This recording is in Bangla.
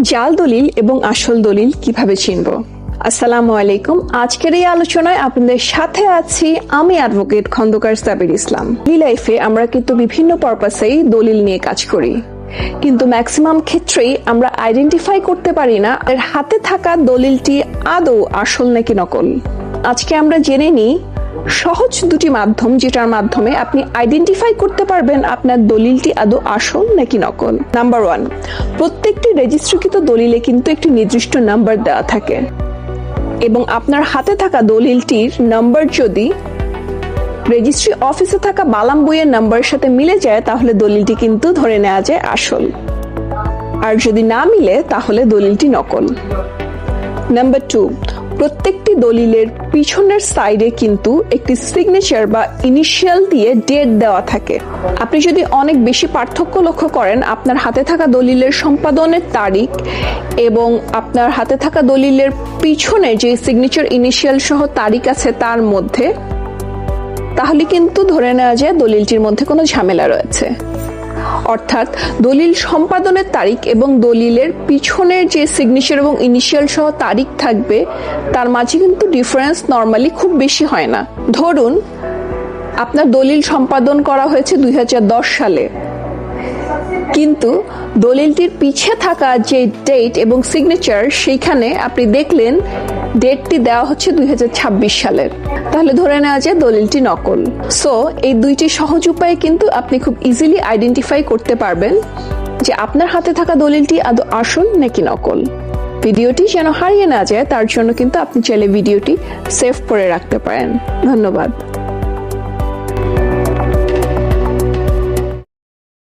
জাল দলিল এবং আসল দলিল কিভাবে চিনব? আসসালামু আলাইকুম। আজকের এই আলোচনায় আপনাদের সাথে আছি আমি অ্যাডভোকেট খন্দকার সাবির ইসলাম। লাইফে আমরা কিন্তু বিভিন্ন পারপাসেই দলিল নিয়ে কাজ করি, কিন্তু ম্যাক্সিমাম ক্ষেত্রেই আমরা আইডেন্টিফাই করতে পারি না এর হাতে থাকা দলিলটি আদৌ আসল নাকি নকল। আজকে আমরা জেনে নিই সহজ দুটি মাধ্যম যেটার মাধ্যমে আপনি আইডেন্টিফাই করতে পারবেন আপনার দলিলটি আদৌ আসল নাকি নকল। নাম্বার 1, প্রত্যেকটি রেজিস্ট্রিকৃত দলিলে কিন্তু একটি নির্দিষ্ট নাম্বার দেওয়া থাকে এবং আপনার হাতে থাকা দলিলটির নাম্বার যদি রেজিস্ট্রি অফিসে থাকা বালাম বইয়ের নাম্বারের সাথে মিলে যায় তাহলে দলিলটি কিন্তু ধরে নেওয়া যায় আসল, আর যদি না মিলে তাহলে দলিলটি নকল। নাম্বার 2, প্রত্যেকটি দলিলের পিছনের সাইডে কিন্তু একটি সিগনেচার বা ইনিশিয়াল দিয়ে ডেট দেওয়া থাকে। আপনি যদি অনেক বেশি পার্থক্য লক্ষ্য করেন আপনার হাতে থাকা দলিলের সম্পাদনের তারিখ এবং আপনার হাতে থাকা দলিলের পিছনে যে সিগনেচার ইনিশিয়াল সহ তারিখ আছে তার মধ্যে, তাহলে কিন্তু ধরে নেওয়া যায় দলিলটির মধ্যে কোনো ঝামেলা রয়েছে। অর্থাৎ দলিল সম্পাদনের তারিখ এবং দলিলের পিছনের যে সিগনেচার এবং ইনিশিয়াল সহ তারিখ থাকবে তার মাঝে কিন্তু ডিফারেন্স নরমালি খুব বেশি হয় না। ধরুন আপনার দলিল সম্পাদন করা হয়েছে 2010 সালে, কিন্তু দলিলটির পিছে থাকা যে ডেট এবং সিগনেচার সেইখানে আপনি দেখলেন ডেটটি দেওয়া হচ্ছে 2026 সালের, তাহলে ধরে নেওয়া যায় দলিলটি নকল। সো এই দুইটি সহজ উপায়ে কিন্তু আপনি খুব ইজিলি আইডেন্টিফাই করতে পারবেন যে আপনার হাতে থাকা দলিলটি আদৌ আসল নাকি নকল। ভিডিওটি যেন হারিয়ে না যায় তার জন্য কিন্তু আপনি চাইলে ভিডিওটি সেভ করে রাখতে পারেন। ধন্যবাদ।